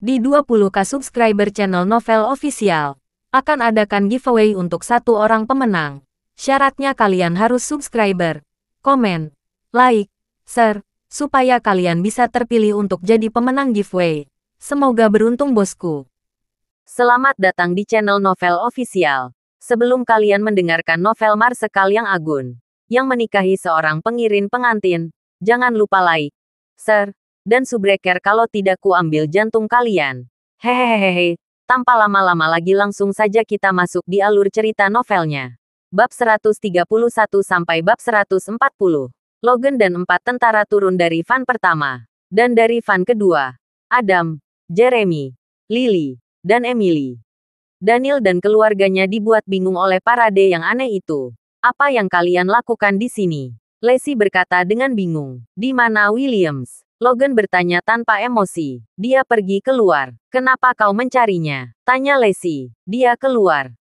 Di 20K subscriber channel Novel Official, akan adakan giveaway untuk satu orang pemenang. Syaratnya kalian harus subscriber, komen, like, share, supaya kalian bisa terpilih untuk jadi pemenang giveaway. Semoga beruntung bosku. Selamat datang di channel Novel Official. Sebelum kalian mendengarkan novel Marsekal yang Agun, yang menikahi seorang pengiring pengantin, jangan lupa like, share, dan subscribe kalau tidak ku ambil jantung kalian. Hehehehe, tanpa lama-lama lagi langsung saja kita masuk di alur cerita novelnya. Bab 131 sampai bab 140. Logan dan 4 tentara turun dari van pertama. Dan dari van kedua. Adam, Jeremy, Lily, dan Emily. Daniel dan keluarganya dibuat bingung oleh parade yang aneh itu. Apa yang kalian lakukan di sini? Lacey berkata dengan bingung. Di mana Williams? Logan bertanya tanpa emosi. Dia pergi keluar. Kenapa kau mencarinya? Tanya Lacey. Dia keluar.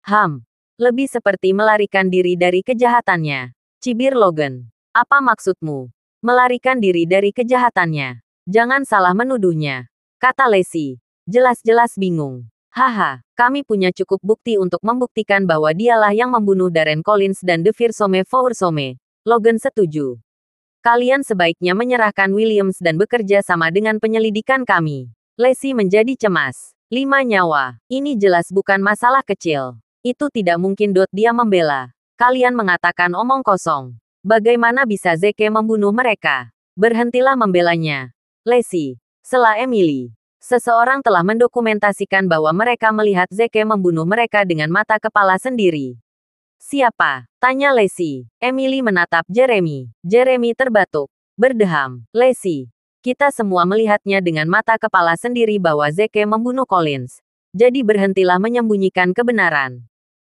Lebih seperti melarikan diri dari kejahatannya. Cibir Logan. Apa maksudmu? Melarikan diri dari kejahatannya. Jangan salah menuduhnya. Kata Lacey. Jelas-jelas bingung. Haha, kami punya cukup bukti untuk membuktikan bahwa dialah yang membunuh Darren Collins dan Devirsome Foursome. Logan setuju. Kalian sebaiknya menyerahkan Williams dan bekerja sama dengan penyelidikan kami. Lacey menjadi cemas. 5 nyawa. Ini jelas bukan masalah kecil. Itu tidak mungkin. Dia membela. Kalian mengatakan omong kosong. Bagaimana bisa Zeke membunuh mereka? Berhentilah membelanya. Lacey. Sela Emily. Seseorang telah mendokumentasikan bahwa mereka melihat Zeke membunuh mereka dengan mata kepala sendiri. Siapa? Tanya Lacey. Emily menatap Jeremy. Jeremy terbatuk. Berdeham. Lacey. Kita semua melihatnya dengan mata kepala sendiri bahwa Zeke membunuh Collins. Jadi berhentilah menyembunyikan kebenaran.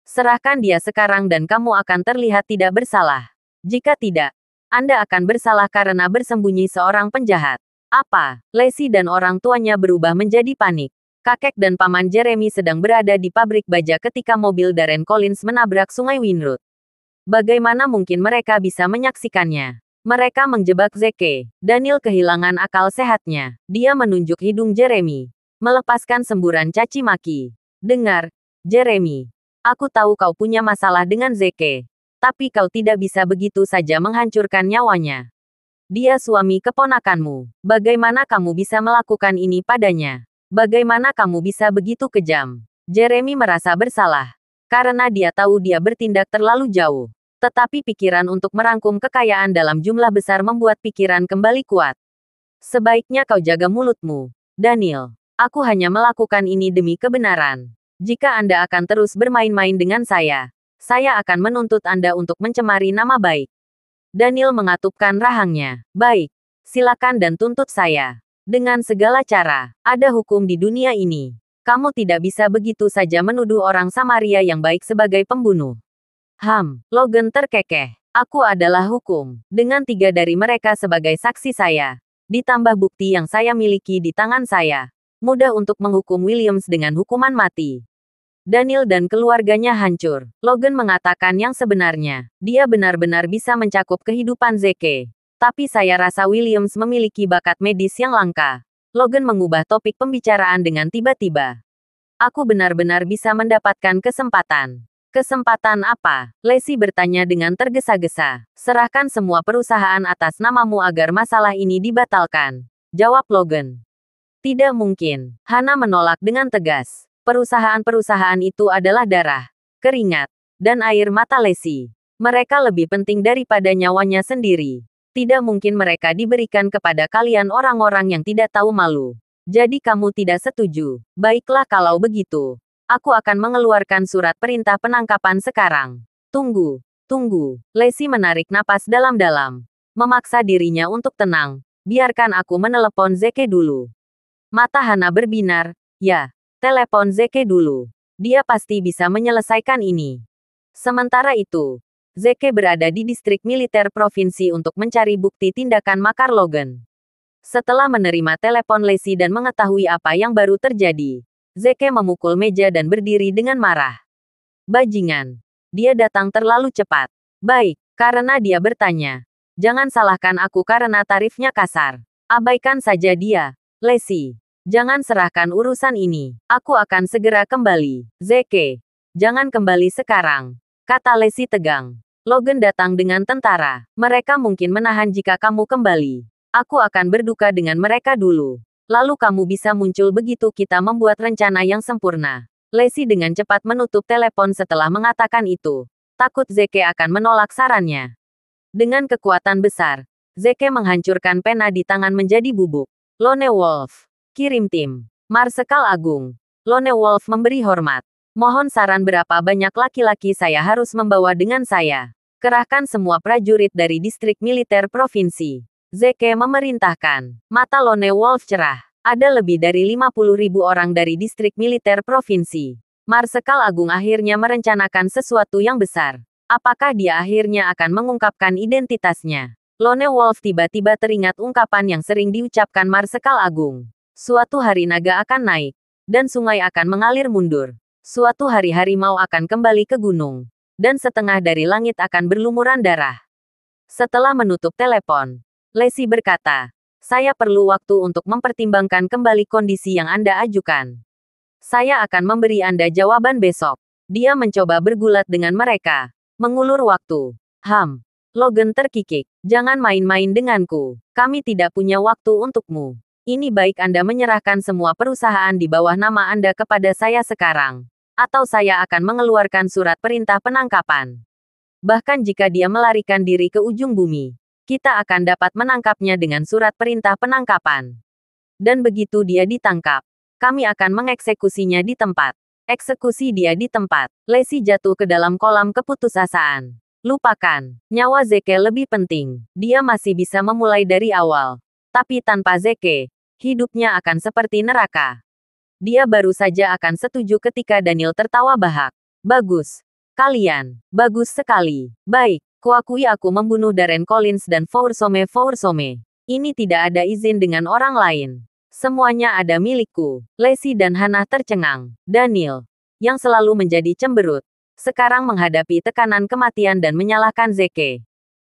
Serahkan dia sekarang dan kamu akan terlihat tidak bersalah. Jika tidak, Anda akan bersalah karena bersembunyi seorang penjahat. Apa? Lacey dan orang tuanya berubah menjadi panik. Kakek dan paman Jeremy sedang berada di pabrik baja ketika mobil Darren Collins menabrak sungai Winroot. Bagaimana mungkin mereka bisa menyaksikannya? Mereka menjebak Zeke. Daniel kehilangan akal sehatnya. Dia menunjuk hidung Jeremy. Melepaskan semburan caci maki. Dengar, Jeremy. Aku tahu kau punya masalah dengan Zeke. Tapi kau tidak bisa begitu saja menghancurkan nyawanya. Dia suami keponakanmu. Bagaimana kamu bisa melakukan ini padanya? Bagaimana kamu bisa begitu kejam? Jeremy merasa bersalah. Karena dia tahu dia bertindak terlalu jauh. Tetapi pikiran untuk merangkum kekayaan dalam jumlah besar membuat pikiran kembali kuat. Sebaiknya kau jaga mulutmu, Daniel. Aku hanya melakukan ini demi kebenaran. Jika Anda akan terus bermain-main dengan saya akan menuntut Anda untuk mencemari nama baik. Daniel mengatupkan rahangnya. Baik, silakan dan tuntut saya. Dengan segala cara, ada hukum di dunia ini. Kamu tidak bisa begitu saja menuduh orang Samaria yang baik sebagai pembunuh. Logan terkekeh. Aku adalah hukum. Dengan 3 dari mereka sebagai saksi saya. Ditambah bukti yang saya miliki di tangan saya. Mudah untuk menghukum Williams dengan hukuman mati. Daniel dan keluarganya hancur. Logan mengatakan yang sebenarnya. Dia benar-benar bisa mencakup kehidupan Zeke. Tapi saya rasa Williams memiliki bakat medis yang langka. Logan mengubah topik pembicaraan dengan tiba-tiba. Aku benar-benar bisa mendapatkan kesempatan. Kesempatan apa? Lacey bertanya dengan tergesa-gesa. Serahkan semua perusahaan atas namamu agar masalah ini dibatalkan. Jawab Logan. Tidak mungkin. Hana menolak dengan tegas. Perusahaan-perusahaan itu adalah darah, keringat, dan air mata Lacey. Mereka lebih penting daripada nyawanya sendiri. Tidak mungkin mereka diberikan kepada kalian orang-orang yang tidak tahu malu. Jadi kamu tidak setuju. Baiklah kalau begitu. Aku akan mengeluarkan surat perintah penangkapan sekarang. Tunggu. Lacey menarik napas dalam-dalam. Memaksa dirinya untuk tenang. Biarkan aku menelepon Zeke dulu. Mata Hana berbinar. Ya, telepon Zeke dulu. Dia pasti bisa menyelesaikan ini. Sementara itu, Zeke berada di distrik militer provinsi untuk mencari bukti tindakan makar Logan. Setelah menerima telepon Lacey dan mengetahui apa yang baru terjadi, Zeke memukul meja dan berdiri dengan marah. Bajingan. Dia datang terlalu cepat. Baik, karena dia bertanya. Jangan salahkan aku karena tarifnya kasar. Abaikan saja dia, Lacey. Jangan serahkan urusan ini. Aku akan segera kembali. Zeke, jangan kembali sekarang, kata Lacey tegang. Logan datang dengan tentara. Mereka mungkin menahan jika kamu kembali. Aku akan berduka dengan mereka dulu. Lalu kamu bisa muncul begitu kita membuat rencana yang sempurna. Lacey dengan cepat menutup telepon setelah mengatakan itu. Takut Zeke akan menolak sarannya. Dengan kekuatan besar, Zeke menghancurkan pena di tangan menjadi bubuk. Lone Wolf. Kirim tim. Marsekal Agung. Lone Wolf memberi hormat. Mohon saran berapa banyak laki-laki saya harus membawa dengan saya. Kerahkan semua prajurit dari distrik militer provinsi. Zeke memerintahkan. Mata Lone Wolf cerah. Ada lebih dari 50.000 orang dari distrik militer provinsi. Marsekal Agung akhirnya merencanakan sesuatu yang besar. Apakah dia akhirnya akan mengungkapkan identitasnya? Lone Wolf tiba-tiba teringat ungkapan yang sering diucapkan Marsekal Agung. Suatu hari naga akan naik, dan sungai akan mengalir mundur. Suatu hari harimau akan kembali ke gunung, dan setengah dari langit akan berlumuran darah. Setelah menutup telepon, Lacey berkata, saya perlu waktu untuk mempertimbangkan kembali kondisi yang Anda ajukan. Saya akan memberi Anda jawaban besok. Dia mencoba bergulat dengan mereka. Mengulur waktu. Logan terkikik. Jangan main-main denganku. Kami tidak punya waktu untukmu. Ini baik Anda menyerahkan semua perusahaan di bawah nama Anda kepada saya sekarang. Atau saya akan mengeluarkan surat perintah penangkapan. Bahkan jika dia melarikan diri ke ujung bumi, kita akan dapat menangkapnya dengan surat perintah penangkapan. Dan begitu dia ditangkap, kami akan mengeksekusinya di tempat. Eksekusi dia di tempat. Lacey jatuh ke dalam kolam keputusasaan. Lupakan. Nyawa Zeke lebih penting. Dia masih bisa memulai dari awal. Tapi tanpa Zeke, hidupnya akan seperti neraka. Dia baru saja akan setuju ketika Daniel tertawa bahak. Bagus. Kalian. Bagus sekali. Baik. Kuakui aku membunuh Darren Collins dan Foursome. Ini tidak ada izin dengan orang lain. Semuanya ada milikku. Lacey dan Hannah tercengang. Daniel, yang selalu menjadi cemberut, sekarang menghadapi tekanan kematian dan menyalahkan Zeke.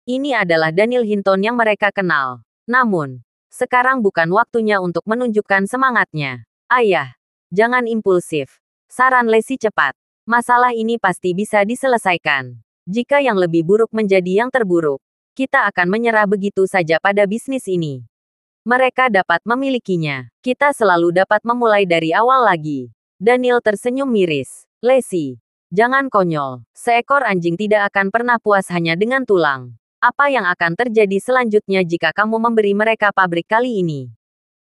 Ini adalah Daniel Hinton yang mereka kenal. Namun, sekarang bukan waktunya untuk menunjukkan semangatnya. Ayah, jangan impulsif. Saran Lacey cepat. Masalah ini pasti bisa diselesaikan. Jika yang lebih buruk menjadi yang terburuk, kita akan menyerah begitu saja pada bisnis ini. Mereka dapat memilikinya. Kita selalu dapat memulai dari awal lagi. Daniel tersenyum miris. Lacey, jangan konyol. Seekor anjing tidak akan pernah puas hanya dengan tulang. Apa yang akan terjadi selanjutnya jika kamu memberi mereka pabrik kali ini?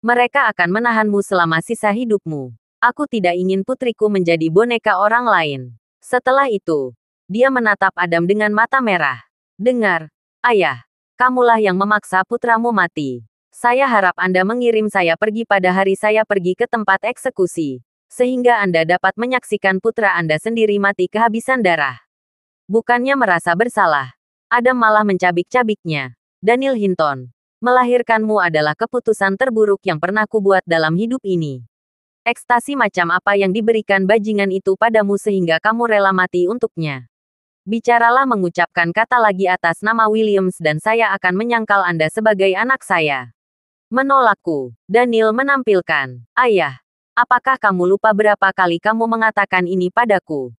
Mereka akan menahanmu selama sisa hidupmu. Aku tidak ingin putriku menjadi boneka orang lain. Setelah itu, dia menatap Adam dengan mata merah. Dengar, ayah, kamulah yang memaksa putramu mati. Saya harap Anda mengirim saya pergi pada hari saya pergi ke tempat eksekusi, sehingga Anda dapat menyaksikan putra Anda sendiri mati kehabisan darah. Bukannya merasa bersalah, Adam malah mencabik-cabiknya. Daniel Hinton, melahirkanmu adalah keputusan terburuk yang pernah kubuat dalam hidup ini. Ekstasi macam apa yang diberikan bajingan itu padamu sehingga kamu rela mati untuknya? Bicaralah mengucapkan kata lagi atas nama Williams dan saya akan menyangkal Anda sebagai anak saya. Menolakku. Daniel menampilkan. Ayah, apakah kamu lupa berapa kali kamu mengatakan ini padaku?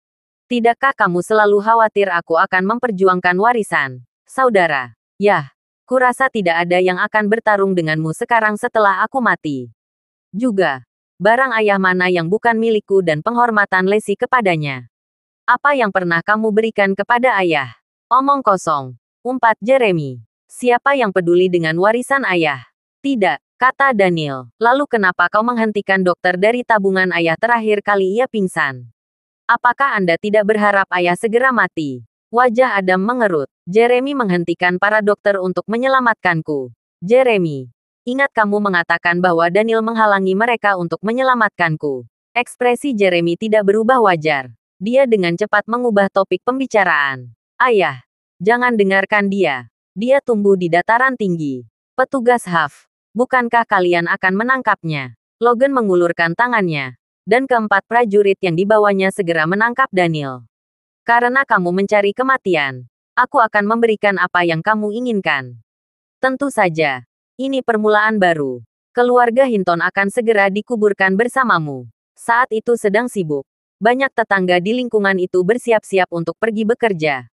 Tidakkah kamu selalu khawatir aku akan memperjuangkan warisan, saudara? Yah, kurasa tidak ada yang akan bertarung denganmu sekarang setelah aku mati. Juga, barang ayah mana yang bukan milikku dan penghormatan Lacey kepadanya? Apa yang pernah kamu berikan kepada ayah? Omong kosong. Umpat Jeremy. Siapa yang peduli dengan warisan ayah? Tidak, kata Daniel. Lalu kenapa kau menghentikan dokter dari tabungan ayah terakhir kali ia pingsan? Apakah Anda tidak berharap ayah segera mati? Wajah Adam mengerut. Jeremy menghentikan para dokter untuk menyelamatkanku. Jeremy, ingat kamu mengatakan bahwa Daniel menghalangi mereka untuk menyelamatkanku. Ekspresi Jeremy tidak berubah wajar. Dia dengan cepat mengubah topik pembicaraan. Ayah, jangan dengarkan dia. Dia tumbuh di dataran tinggi. Petugas Huff, bukankah kalian akan menangkapnya? Logan mengulurkan tangannya. Dan keempat prajurit yang dibawanya segera menangkap Daniel. Karena kamu mencari kematian, aku akan memberikan apa yang kamu inginkan. Tentu saja, ini permulaan baru. Keluarga Hinton akan segera dikuburkan bersamamu. Saat itu sedang sibuk. Banyak tetangga di lingkungan itu bersiap-siap untuk pergi bekerja.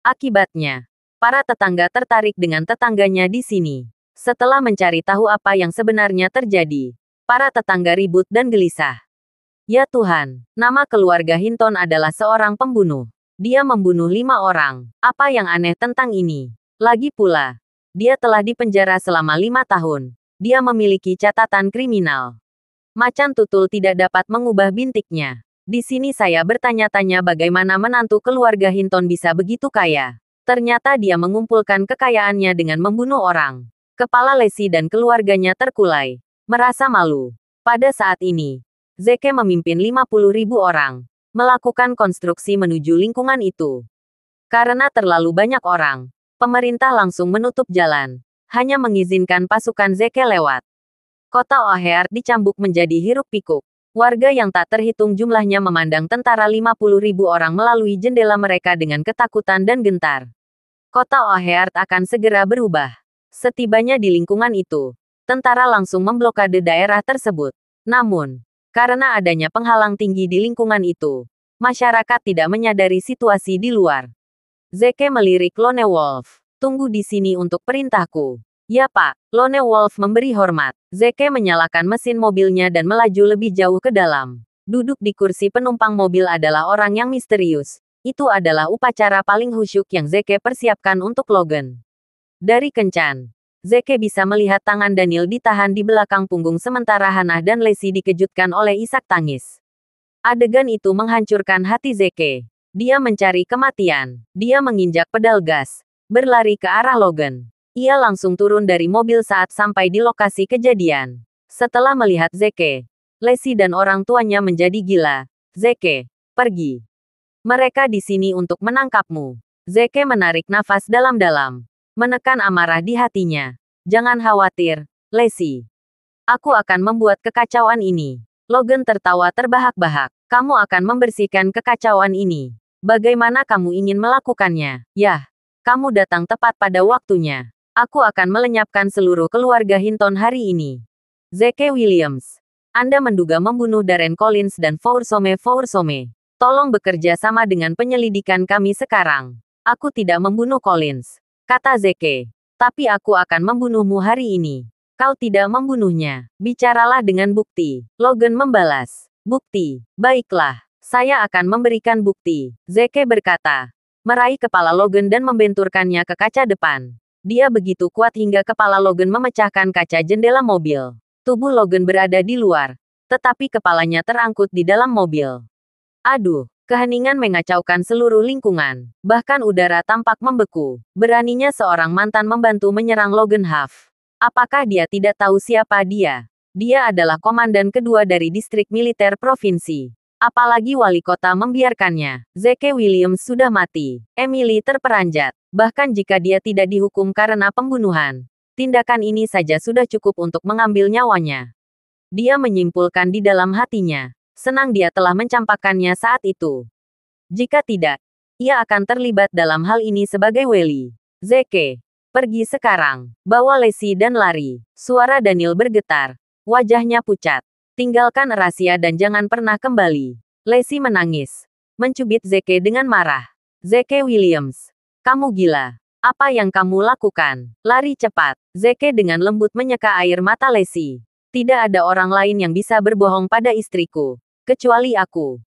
Akibatnya, para tetangga tertarik dengan tetangganya di sini. Setelah mencari tahu apa yang sebenarnya terjadi, para tetangga ribut dan gelisah. Ya Tuhan, nama keluarga Hinton adalah seorang pembunuh. Dia membunuh 5 orang. Apa yang aneh tentang ini? Lagi pula, dia telah dipenjara selama 5 tahun. Dia memiliki catatan kriminal. Macan tutul tidak dapat mengubah bintiknya. Di sini saya bertanya-tanya bagaimana menantu keluarga Hinton bisa begitu kaya. Ternyata dia mengumpulkan kekayaannya dengan membunuh orang. Kepala Lacey dan keluarganya terkulai. Merasa malu. Pada saat ini, Zeke memimpin 50.000 orang. Melakukan konstruksi menuju lingkungan itu. Karena terlalu banyak orang, pemerintah langsung menutup jalan. Hanya mengizinkan pasukan Zeke lewat. Kota O'Hare dicambuk menjadi hiruk-pikuk. Warga yang tak terhitung jumlahnya memandang tentara 50.000 orang melalui jendela mereka dengan ketakutan dan gentar. Kota O'Hare akan segera berubah. Setibanya di lingkungan itu, tentara langsung memblokade daerah tersebut. Namun, karena adanya penghalang tinggi di lingkungan itu, masyarakat tidak menyadari situasi di luar. Zeke melirik Lone Wolf. Tunggu di sini untuk perintahku. Ya Pak, Lone Wolf memberi hormat. Zeke menyalakan mesin mobilnya dan melaju lebih jauh ke dalam. Duduk di kursi penumpang mobil adalah orang yang misterius. Itu adalah upacara paling khusyuk yang Zeke persiapkan untuk Logan. Dari kencan, Zeke bisa melihat tangan Daniel ditahan di belakang punggung sementara Hannah dan Lacey dikejutkan oleh isak tangis. Adegan itu menghancurkan hati Zeke. Dia mencari kematian. Dia menginjak pedal gas. Berlari ke arah Logan. Ia langsung turun dari mobil saat sampai di lokasi kejadian. Setelah melihat Zeke, Lacey dan orang tuanya menjadi gila. Zeke, pergi. Mereka di sini untuk menangkapmu. Zeke menarik nafas dalam-dalam. Menekan amarah di hatinya. Jangan khawatir, Lacey. Aku akan membuat kekacauan ini. Logan tertawa terbahak-bahak. Kamu akan membersihkan kekacauan ini. Bagaimana kamu ingin melakukannya? Yah. Kamu datang tepat pada waktunya. Aku akan melenyapkan seluruh keluarga Hinton hari ini. Zeke Williams. Anda menduga membunuh Darren Collins dan Foursome. Tolong bekerja sama dengan penyelidikan kami sekarang. Aku tidak membunuh Collins, kata Zeke. Tapi aku akan membunuhmu hari ini. Kau tidak membunuhnya. Bicaralah dengan bukti. Logan membalas. Bukti. Baiklah. Saya akan memberikan bukti. Zeke berkata. Meraih kepala Logan dan membenturkannya ke kaca depan. Dia begitu kuat hingga kepala Logan memecahkan kaca jendela mobil. Tubuh Logan berada di luar, tetapi kepalanya terangkut di dalam mobil. Aduh, keheningan mengacaukan seluruh lingkungan. Bahkan udara tampak membeku. Beraninya seorang mantan membantu menyerang Logan Huff. Apakah dia tidak tahu siapa dia? Dia adalah komandan kedua dari distrik militer provinsi. Apalagi wali kota membiarkannya. Zeke Williams sudah mati. Emily terperanjat. Bahkan jika dia tidak dihukum karena pembunuhan, tindakan ini saja sudah cukup untuk mengambil nyawanya. Dia menyimpulkan di dalam hatinya. Senang dia telah mencampakkannya saat itu. Jika tidak, ia akan terlibat dalam hal ini sebagai weli. Zeke, pergi sekarang. Bawa Lacey dan lari. Suara Daniel bergetar. Wajahnya pucat. Tinggalkan rahasia dan jangan pernah kembali. Lacey menangis. Mencubit Zeke dengan marah. Zeke Williams. Kamu gila. Apa yang kamu lakukan? Lari cepat. Zeke dengan lembut menyeka air mata Lacey. Tidak ada orang lain yang bisa berbohong pada istriku. Kecuali aku.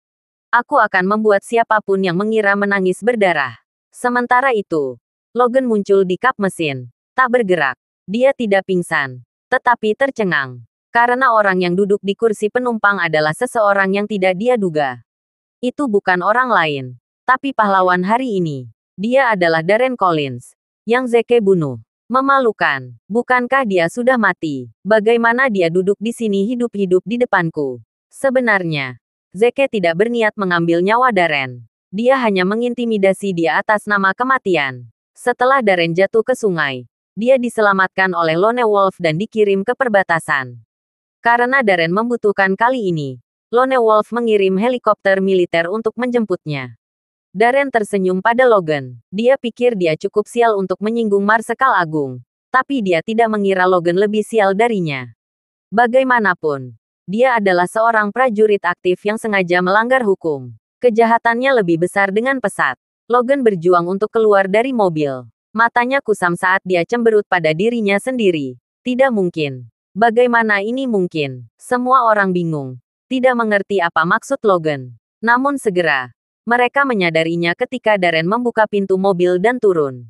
Aku akan membuat siapapun yang mengira menangis berdarah. Sementara itu, Logan muncul di kap mesin. Tak bergerak. Dia tidak pingsan. Tetapi tercengang. Karena orang yang duduk di kursi penumpang adalah seseorang yang tidak dia duga. Itu bukan orang lain, tapi pahlawan hari ini. Dia adalah Darren Collins, yang Zeke bunuh. Memalukan, bukankah dia sudah mati? Bagaimana dia duduk di sini hidup-hidup di depanku? Sebenarnya, Zeke tidak berniat mengambil nyawa Darren. Dia hanya mengintimidasi dia atas nama kematian. Setelah Darren jatuh ke sungai, dia diselamatkan oleh Lone Wolf dan dikirim ke perbatasan. Karena Darren membutuhkan kali ini, Lone Wolf mengirim helikopter militer untuk menjemputnya. Darren tersenyum pada Logan. Dia pikir dia cukup sial untuk menyinggung Marsekal Agung. Tapi dia tidak mengira Logan lebih sial darinya. Bagaimanapun, dia adalah seorang prajurit aktif yang sengaja melanggar hukum. Kejahatannya lebih besar dengan pesat. Logan berjuang untuk keluar dari mobil. Matanya kusam saat dia cemberut pada dirinya sendiri. Tidak mungkin. Bagaimana ini mungkin? Semua orang bingung. Tidak mengerti apa maksud Logan. Namun segera, mereka menyadarinya ketika Darren membuka pintu mobil dan turun.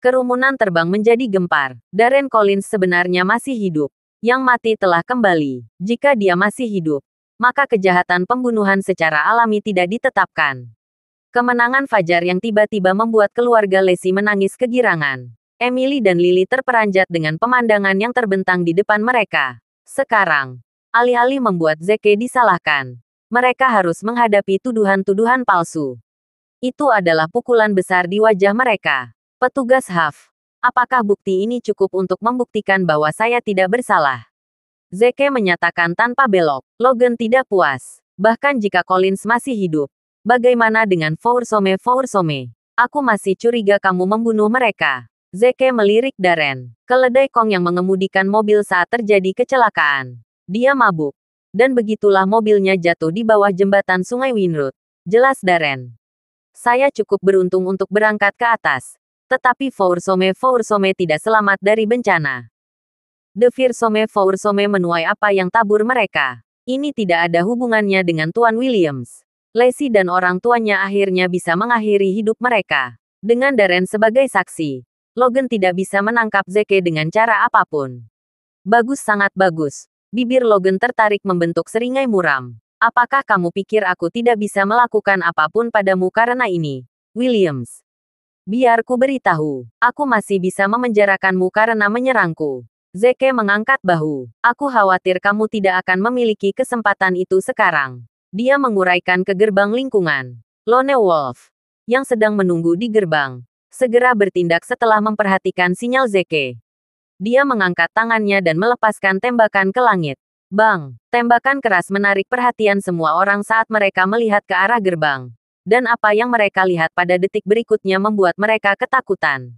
Kerumunan terbang menjadi gempar. Darren Collins sebenarnya masih hidup. Yang mati telah kembali. Jika dia masih hidup, maka kejahatan pembunuhan secara alami tidak ditetapkan. Kemenangan Fajar yang tiba-tiba membuat keluarga Lacey menangis kegirangan. Emily dan Lily terperanjat dengan pemandangan yang terbentang di depan mereka. Sekarang, alih-alih membuat Zeke disalahkan, mereka harus menghadapi tuduhan-tuduhan palsu. Itu adalah pukulan besar di wajah mereka. Petugas Huff, apakah bukti ini cukup untuk membuktikan bahwa saya tidak bersalah? Zeke menyatakan tanpa belok. Logan tidak puas. Bahkan jika Collins masih hidup, bagaimana dengan Foursome? Aku masih curiga kamu membunuh mereka. Zeke melirik Darren, keledai Kong yang mengemudikan mobil saat terjadi kecelakaan. Dia mabuk. Dan begitulah mobilnya jatuh di bawah jembatan Sungai Winroot. Jelas Darren. Saya cukup beruntung untuk berangkat ke atas. Tetapi Foursome tidak selamat dari bencana. The Foursome menuai apa yang tabur mereka. Ini tidak ada hubungannya dengan Tuan Williams. Lacey dan orang tuanya akhirnya bisa mengakhiri hidup mereka. Dengan Darren sebagai saksi, Logan tidak bisa menangkap Zeke dengan cara apapun. Bagus, sangat bagus. Bibir Logan tertarik membentuk seringai muram. Apakah kamu pikir aku tidak bisa melakukan apapun padamu karena ini, Williams? Biar ku beritahu, aku masih bisa memenjarakanmu karena menyerangku. Zeke mengangkat bahu. Aku khawatir kamu tidak akan memiliki kesempatan itu sekarang. Dia menguraikan ke gerbang lingkungan. Lone Wolf, yang sedang menunggu di gerbang, segera bertindak setelah memperhatikan sinyal Zeke. Dia mengangkat tangannya dan melepaskan tembakan ke langit. Bang! Tembakan keras menarik perhatian semua orang saat mereka melihat ke arah gerbang. Dan apa yang mereka lihat pada detik berikutnya membuat mereka ketakutan.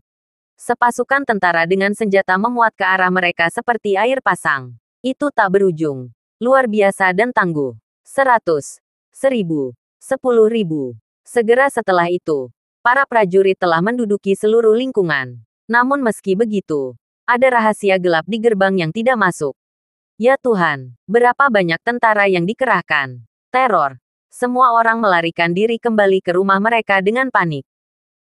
Sepasukan tentara dengan senjata memuat ke arah mereka seperti air pasang. Itu tak berujung. Luar biasa dan tangguh. 100, 1000, 10.000. Segera setelah itu, para prajurit telah menduduki seluruh lingkungan. Namun meski begitu, ada rahasia gelap di gerbang yang tidak masuk. Ya Tuhan, berapa banyak tentara yang dikerahkan. Teror. Semua orang melarikan diri kembali ke rumah mereka dengan panik.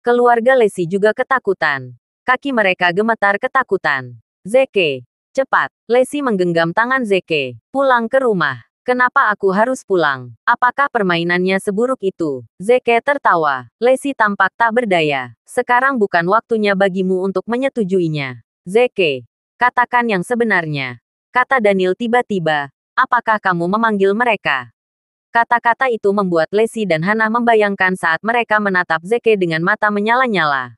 Keluarga Lacey juga ketakutan. Kaki mereka gemetar ketakutan. Zeke, cepat. Lacey menggenggam tangan Zeke. Pulang ke rumah. Kenapa aku harus pulang? Apakah permainannya seburuk itu? Zeke tertawa. Lacey tampak tak berdaya. Sekarang bukan waktunya bagimu untuk menyetujuinya. Zeke, katakan yang sebenarnya. Kata Daniel tiba-tiba. Apakah kamu memanggil mereka? Kata-kata itu membuat Lacey dan Hannah membayangkan saat mereka menatap Zeke dengan mata menyala-nyala.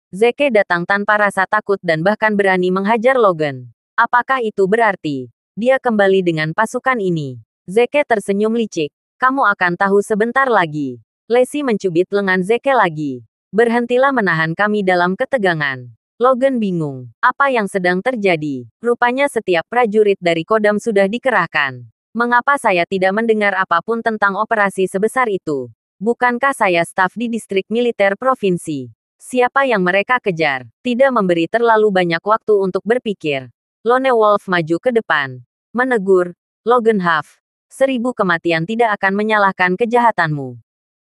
Zeke datang tanpa rasa takut dan bahkan berani menghajar Logan. Apakah itu berarti dia kembali dengan pasukan ini? Zeke tersenyum licik. Kamu akan tahu sebentar lagi. Lacey mencubit lengan Zeke lagi. Berhentilah menahan kami dalam ketegangan. Logan bingung. Apa yang sedang terjadi? Rupanya setiap prajurit dari Kodam sudah dikerahkan. Mengapa saya tidak mendengar apapun tentang operasi sebesar itu? Bukankah saya staf di distrik militer provinsi? Siapa yang mereka kejar? Tidak memberi terlalu banyak waktu untuk berpikir. Lone Wolf maju ke depan. Menegur, Logan Huff. 1000 kematian tidak akan menyalahkan kejahatanmu.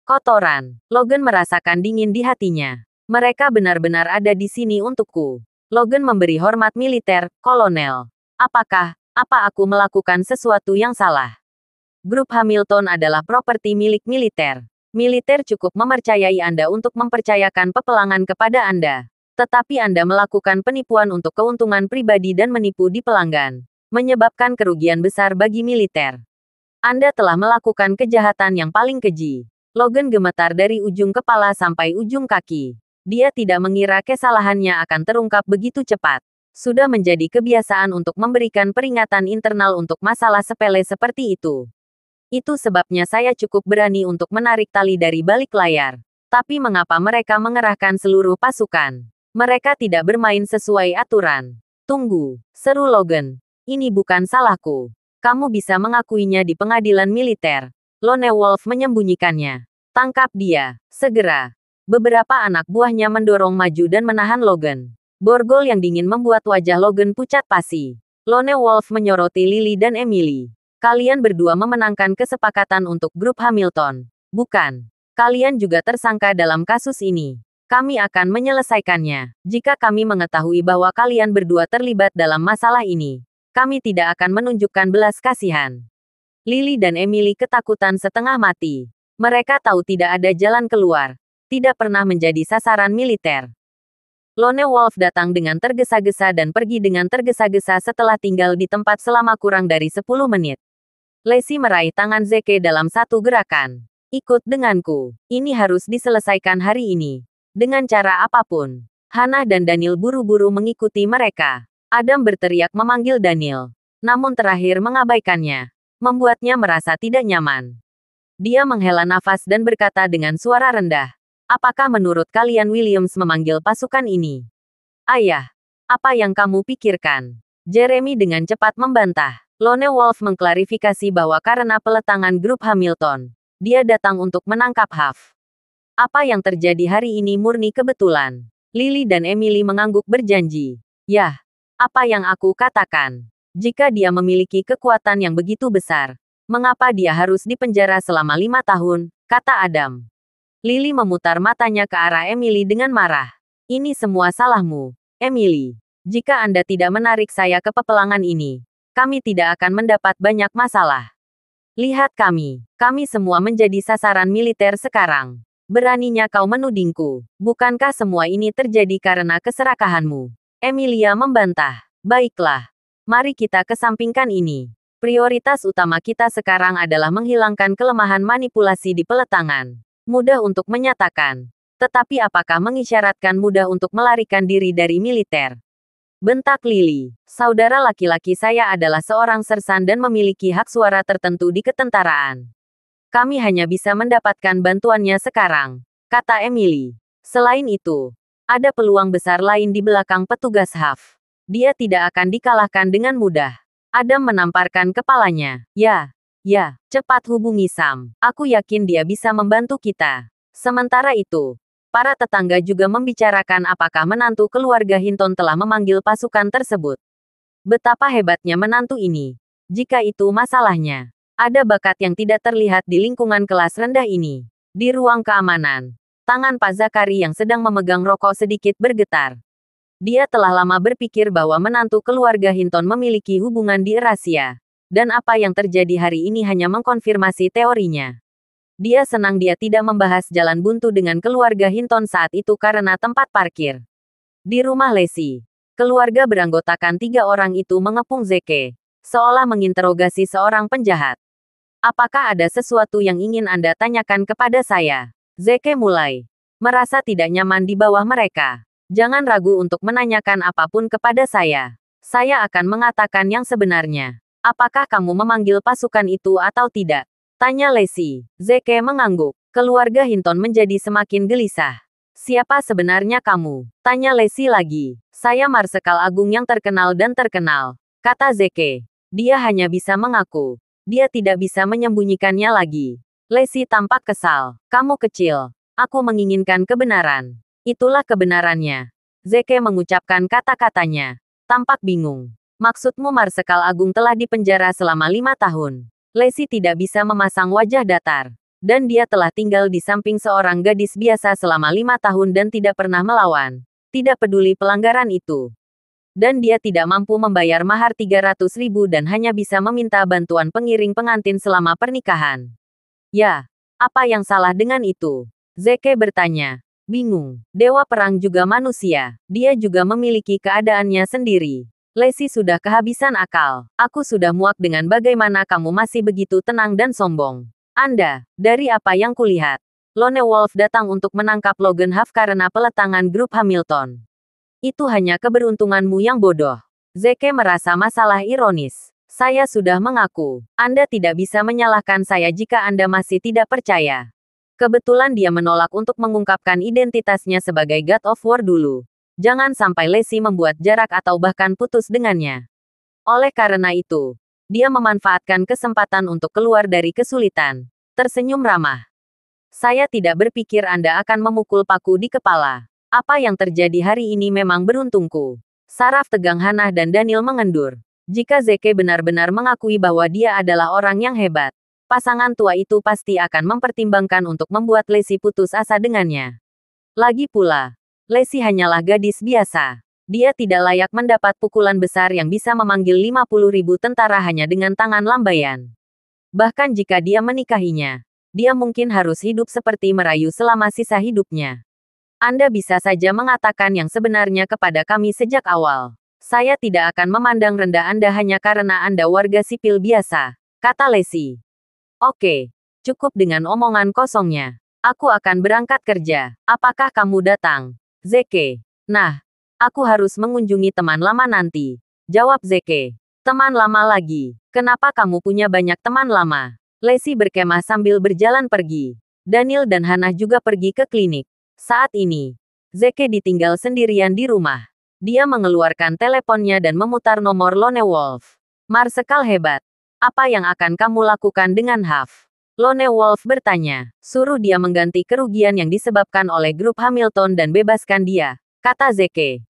Kotoran. Logan merasakan dingin di hatinya. Mereka benar-benar ada di sini untukku. Logan memberi hormat militer, kolonel. Apa aku melakukan sesuatu yang salah? Grup Hamilton adalah properti milik militer. Militer cukup mempercayai Anda untuk mempercayakan peperangan kepada Anda. Tetapi Anda melakukan penipuan untuk keuntungan pribadi dan menipu di pelanggan, menyebabkan kerugian besar bagi militer. Anda telah melakukan kejahatan yang paling keji. Logan gemetar dari ujung kepala sampai ujung kaki. Dia tidak mengira kesalahannya akan terungkap begitu cepat. Sudah menjadi kebiasaan untuk memberikan peringatan internal untuk masalah sepele seperti itu. Itu sebabnya saya cukup berani untuk menarik tali dari balik layar. Tapi mengapa mereka mengerahkan seluruh pasukan? Mereka tidak bermain sesuai aturan. Tunggu, seru Logan. Ini bukan salahku. Kamu bisa mengakuinya di pengadilan militer. Lone Wolf menyembunyikannya. Tangkap dia, segera. Beberapa anak buahnya mendorong maju dan menahan Logan. Borgol yang dingin membuat wajah Logan pucat pasi. Lone Wolf menyoroti Lily dan Emily. Kalian berdua memenangkan kesepakatan untuk grup Hamilton. Bukan. Kalian juga tersangka dalam kasus ini. Kami akan menyelesaikannya. Jika kami mengetahui bahwa kalian berdua terlibat dalam masalah ini, kami tidak akan menunjukkan belas kasihan. Lily dan Emily ketakutan setengah mati. Mereka tahu tidak ada jalan keluar. Tidak pernah menjadi sasaran militer. Lone Wolf datang dengan tergesa-gesa dan pergi dengan tergesa-gesa setelah tinggal di tempat selama kurang dari 10 menit. Lacey meraih tangan Zeke dalam satu gerakan. Ikut denganku. Ini harus diselesaikan hari ini. Dengan cara apapun. Hannah dan Daniel buru-buru mengikuti mereka. Adam berteriak memanggil Daniel. Namun terakhir mengabaikannya. Membuatnya merasa tidak nyaman. Dia menghela nafas dan berkata dengan suara rendah. Apakah menurut kalian Williams memanggil pasukan ini? Ayah, apa yang kamu pikirkan? Jeremy dengan cepat membantah. Lone Wolf mengklarifikasi bahwa karena peletangan grup Hamilton, dia datang untuk menangkap Huff. Apa yang terjadi hari ini murni kebetulan. Lily dan Emily mengangguk berjanji. Yah, apa yang aku katakan? Jika dia memiliki kekuatan yang begitu besar, mengapa dia harus dipenjara selama 5 tahun, kata Adam. Lily memutar matanya ke arah Emily dengan marah. Ini semua salahmu, Emily. Jika Anda tidak menarik saya ke peperangan ini, kami tidak akan mendapat banyak masalah. Lihat kami semua menjadi sasaran militer sekarang. Beraninya kau menudingku. Bukankah semua ini terjadi karena keserakahanmu? Emilia membantah. Baiklah. Mari kita kesampingkan ini. Prioritas utama kita sekarang adalah menghilangkan kelemahan manipulasi di peletangan. Mudah untuk menyatakan. Tetapi apakah mengisyaratkan mudah untuk melarikan diri dari militer? Bentak Lily. Saudara laki-laki saya adalah seorang sersan dan memiliki hak suara tertentu di ketentaraan. Kami hanya bisa mendapatkan bantuannya sekarang, kata Emily. Selain itu, ada peluang besar lain di belakang petugas Huff. Dia tidak akan dikalahkan dengan mudah. Adam menamparkan kepalanya. Ya, cepat hubungi Sam. Aku yakin dia bisa membantu kita. Sementara itu, para tetangga juga membicarakan apakah menantu keluarga Hinton telah memanggil pasukan tersebut. Betapa hebatnya menantu ini. Jika itu masalahnya. Ada bakat yang tidak terlihat di lingkungan kelas rendah ini. Di ruang keamanan, tangan Pak Zakari yang sedang memegang rokok sedikit bergetar. Dia telah lama berpikir bahwa menantu keluarga Hinton memiliki hubungan di Eurasia. Dan apa yang terjadi hari ini hanya mengkonfirmasi teorinya. Dia senang dia tidak membahas jalan buntu dengan keluarga Hinton saat itu karena tempat parkir. Di rumah Lacey, keluarga beranggotakan 3 orang itu mengepung Zeke, seolah menginterogasi seorang penjahat. Apakah ada sesuatu yang ingin Anda tanyakan kepada saya? Zeke mulai merasa tidak nyaman di bawah mereka. Jangan ragu untuk menanyakan apapun kepada saya. Saya akan mengatakan yang sebenarnya. Apakah kamu memanggil pasukan itu atau tidak? Tanya Lacey. Zeke mengangguk. Keluarga Hinton menjadi semakin gelisah. Siapa sebenarnya kamu? Tanya Lacey lagi. Saya Marsekal Agung yang terkenal dan terkenal, kata Zeke. Dia hanya bisa mengaku. Dia tidak bisa menyembunyikannya lagi. Lacey tampak kesal. Kamu kecil. Aku menginginkan kebenaran. Itulah kebenarannya. Zeke mengucapkan kata-katanya. Tampak bingung. Maksudmu Marsekal Agung telah dipenjara selama 5 tahun. Lacey tidak bisa memasang wajah datar. Dan dia telah tinggal di samping seorang gadis biasa selama 5 tahun dan tidak pernah melawan. Tidak peduli pelanggaran itu. Dan dia tidak mampu membayar mahar 300.000 dan hanya bisa meminta bantuan pengiring pengantin selama pernikahan. Ya, apa yang salah dengan itu? Zeke bertanya. Bingung. Dewa perang juga manusia. Dia juga memiliki keadaannya sendiri. Lacey sudah kehabisan akal. Aku sudah muak dengan bagaimana kamu masih begitu tenang dan sombong. Anda, dari apa yang kulihat, Lone Wolf datang untuk menangkap Logan Huff karena peletangan grup Hamilton. Itu hanya keberuntunganmu yang bodoh. Zeke merasa masalah ironis. Saya sudah mengaku. Anda tidak bisa menyalahkan saya jika Anda masih tidak percaya. Kebetulan dia menolak untuk mengungkapkan identitasnya sebagai God of War dulu. Jangan sampai Lacey membuat jarak atau bahkan putus dengannya. Oleh karena itu, dia memanfaatkan kesempatan untuk keluar dari kesulitan. Tersenyum ramah. Saya tidak berpikir Anda akan memukul paku di kepala. Apa yang terjadi hari ini memang beruntungku. Saraf tegang Hannah dan Daniel mengendur. Jika Zeke benar-benar mengakui bahwa dia adalah orang yang hebat, pasangan tua itu pasti akan mempertimbangkan untuk membuat Lacey putus asa dengannya. Lagi pula, Lacey hanyalah gadis biasa. Dia tidak layak mendapat pukulan besar yang bisa memanggil 50.000 tentara hanya dengan tangan lambaian. Bahkan jika dia menikahinya, dia mungkin harus hidup seperti merayu selama sisa hidupnya. Anda bisa saja mengatakan yang sebenarnya kepada kami sejak awal. Saya tidak akan memandang rendah Anda hanya karena Anda warga sipil biasa, kata Lacey. Oke, cukup dengan omongan kosongnya. Aku akan berangkat kerja. Apakah kamu datang? Zeke. Nah, aku harus mengunjungi teman lama nanti. Jawab Zeke. Teman lama lagi. Kenapa kamu punya banyak teman lama? Lacey berkemah sambil berjalan pergi. Daniel dan Hannah juga pergi ke klinik. Saat ini, Zeke ditinggal sendirian di rumah. Dia mengeluarkan teleponnya dan memutar nomor Lone Wolf. Marsekal hebat. Apa yang akan kamu lakukan dengan Huff? Lone Wolf bertanya. Suruh dia mengganti kerugian yang disebabkan oleh grup Hamilton dan bebaskan dia, kata Zeke.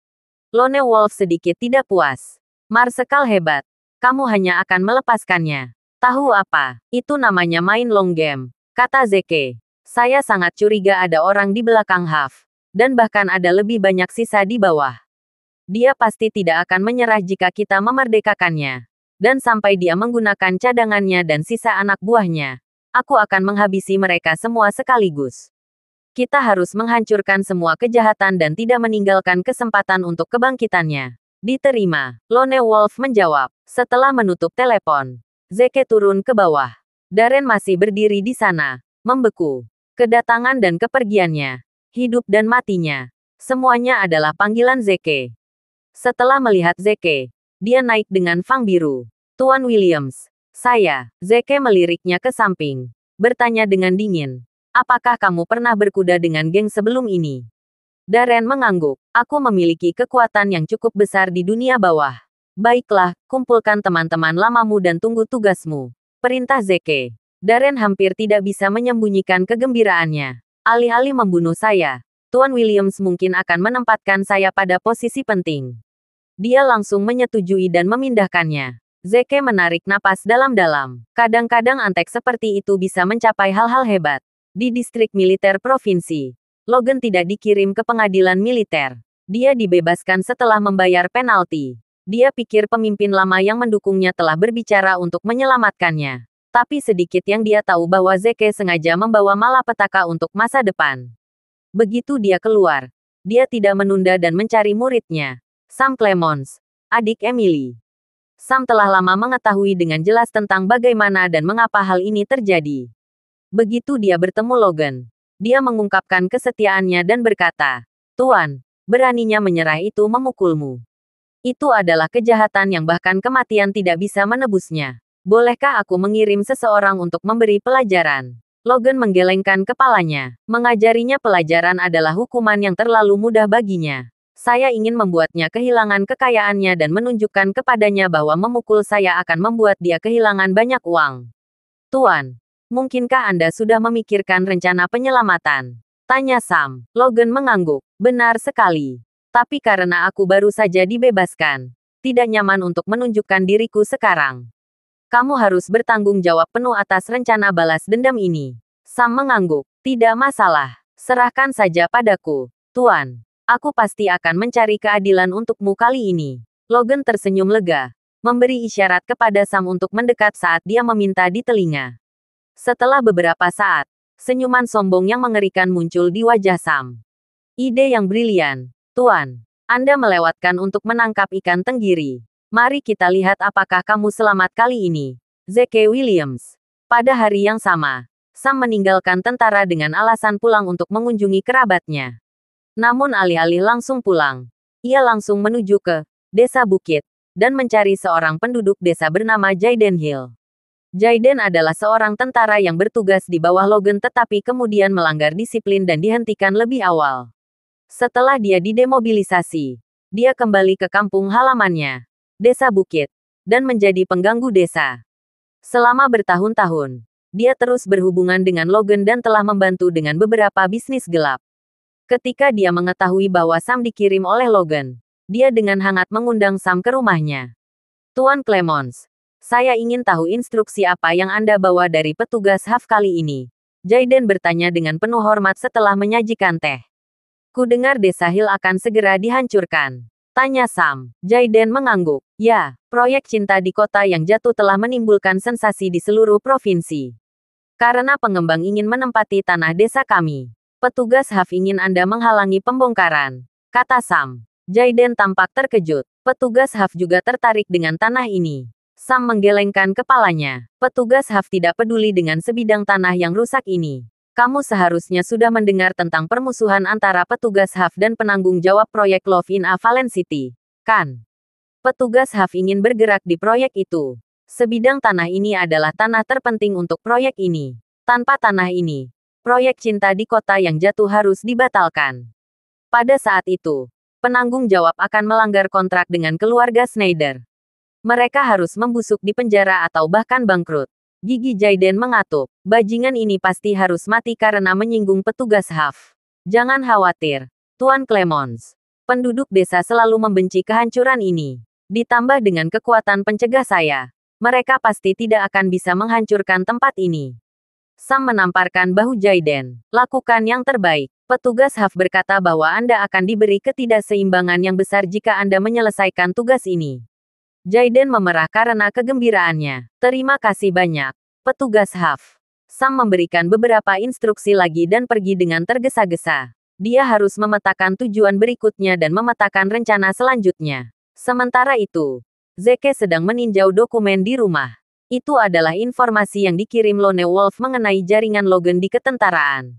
Lone Wolf sedikit tidak puas. Marsekal hebat. Kamu hanya akan melepaskannya. Tahu apa? Itu namanya main long game, kata Zeke. Saya sangat curiga ada orang di belakang Huff. Dan bahkan ada lebih banyak sisa di bawah. Dia pasti tidak akan menyerah jika kita memerdekakannya. Dan sampai dia menggunakan cadangannya dan sisa anak buahnya, aku akan menghabisi mereka semua sekaligus. Kita harus menghancurkan semua kejahatan dan tidak meninggalkan kesempatan untuk kebangkitannya. Diterima, Lone Wolf menjawab. Setelah menutup telepon, Zeke turun ke bawah. Darren masih berdiri di sana, membeku. Kedatangan dan kepergiannya, hidup dan matinya, semuanya adalah panggilan Zeke. Setelah melihat Zeke, dia naik dengan fang biru. Tuan Williams, saya. Zeke meliriknya ke samping, bertanya dengan dingin. Apakah kamu pernah berkuda dengan geng sebelum ini? Darren mengangguk. Aku memiliki kekuatan yang cukup besar di dunia bawah. Baiklah, kumpulkan teman-teman lamamu dan tunggu tugasmu. Perintah Zeke. Darren hampir tidak bisa menyembunyikan kegembiraannya. Alih-alih membunuh saya, Tuan Williams mungkin akan menempatkan saya pada posisi penting. Dia langsung menyetujui dan memindahkannya. Zeke menarik napas dalam-dalam. Kadang-kadang antek seperti itu bisa mencapai hal-hal hebat. Di distrik militer provinsi, Logan tidak dikirim ke pengadilan militer. Dia dibebaskan setelah membayar penalti. Dia pikir pemimpin lama yang mendukungnya telah berbicara untuk menyelamatkannya. Tapi sedikit yang dia tahu bahwa Zeke sengaja membawa malapetaka untuk masa depan. Begitu dia keluar, dia tidak menunda dan mencari muridnya, Sam Clemons, adik Emily. Sam telah lama mengetahui dengan jelas tentang bagaimana dan mengapa hal ini terjadi. Begitu dia bertemu Logan, dia mengungkapkan kesetiaannya dan berkata, "Tuan, beraninya menyerah itu memukulmu. Itu adalah kejahatan yang bahkan kematian tidak bisa menebusnya. Bolehkah aku mengirim seseorang untuk memberi pelajaran?" Logan menggelengkan kepalanya. Mengajarinya pelajaran adalah hukuman yang terlalu mudah baginya. Saya ingin membuatnya kehilangan kekayaannya dan menunjukkan kepadanya bahwa memukul saya akan membuat dia kehilangan banyak uang. Tuan, mungkinkah Anda sudah memikirkan rencana penyelamatan? Tanya Sam. Logan mengangguk. Benar sekali. Tapi karena aku baru saja dibebaskan, tidak nyaman untuk menunjukkan diriku sekarang. Kamu harus bertanggung jawab penuh atas rencana balas dendam ini. Sam mengangguk. Tidak masalah. Serahkan saja padaku, Tuan. Aku pasti akan mencari keadilan untukmu kali ini. Logan tersenyum lega, memberi isyarat kepada Sam untuk mendekat saat dia meminta di telinga. Setelah beberapa saat, senyuman sombong yang mengerikan muncul di wajah Sam. Ide yang brilian. Tuan, Anda melewatkan untuk menangkap ikan tenggiri. Mari kita lihat apakah kamu selamat kali ini. Zeke Williams. Pada hari yang sama, Sam meninggalkan tentara dengan alasan pulang untuk mengunjungi kerabatnya. Namun alih-alih langsung pulang, ia langsung menuju ke Desa Bukit dan mencari seorang penduduk desa bernama Jaden Hill. Jaden adalah seorang tentara yang bertugas di bawah Logan tetapi kemudian melanggar disiplin dan dihentikan lebih awal. Setelah dia didemobilisasi, dia kembali ke kampung halamannya, Desa Bukit. dan menjadi pengganggu desa. Selama bertahun-tahun, dia terus berhubungan dengan Logan dan telah membantu dengan beberapa bisnis gelap. Ketika dia mengetahui bahwa Sam dikirim oleh Logan, dia dengan hangat mengundang Sam ke rumahnya. Tuan Clemons, saya ingin tahu instruksi apa yang Anda bawa dari petugas HAF kali ini. Jaiden bertanya dengan penuh hormat setelah menyajikan teh. Kudengar desa Hill akan segera dihancurkan. Tanya Sam. Jaiden mengangguk. Ya, proyek cinta di kota yang jatuh telah menimbulkan sensasi di seluruh provinsi. Karena pengembang ingin menempati tanah desa kami. Petugas HAF ingin Anda menghalangi pembongkaran, kata Sam. Jaiden tampak terkejut. Petugas HAF juga tertarik dengan tanah ini. Sam menggelengkan kepalanya. Petugas HAF tidak peduli dengan sebidang tanah yang rusak ini. Kamu seharusnya sudah mendengar tentang permusuhan antara petugas HAF dan penanggung jawab proyek Love in a Valen City, kan? Petugas HAF ingin bergerak di proyek itu. Sebidang tanah ini adalah tanah terpenting untuk proyek ini. Tanpa tanah ini, proyek cinta di kota yang jatuh harus dibatalkan. Pada saat itu, penanggung jawab akan melanggar kontrak dengan keluarga Schneider. Mereka harus membusuk di penjara atau bahkan bangkrut. Gigi Jaiden mengatup. Bajingan ini pasti harus mati karena menyinggung petugas HAF. Jangan khawatir, Tuan Clemons. Penduduk desa selalu membenci kehancuran ini. Ditambah dengan kekuatan pencegah saya, mereka pasti tidak akan bisa menghancurkan tempat ini. Sam menamparkan bahu Jaiden. Lakukan yang terbaik. Petugas HAF berkata bahwa Anda akan diberi ketidakseimbangan yang besar jika Anda menyelesaikan tugas ini. Jaiden memerah karena kegembiraannya. Terima kasih banyak, petugas HAF. Sam memberikan beberapa instruksi lagi dan pergi dengan tergesa-gesa. Dia harus memetakan tujuan berikutnya dan memetakan rencana selanjutnya. Sementara itu, Zeke sedang meninjau dokumen di rumah. Itu adalah informasi yang dikirim Lone Wolf mengenai jaringan Logan di ketentaraan.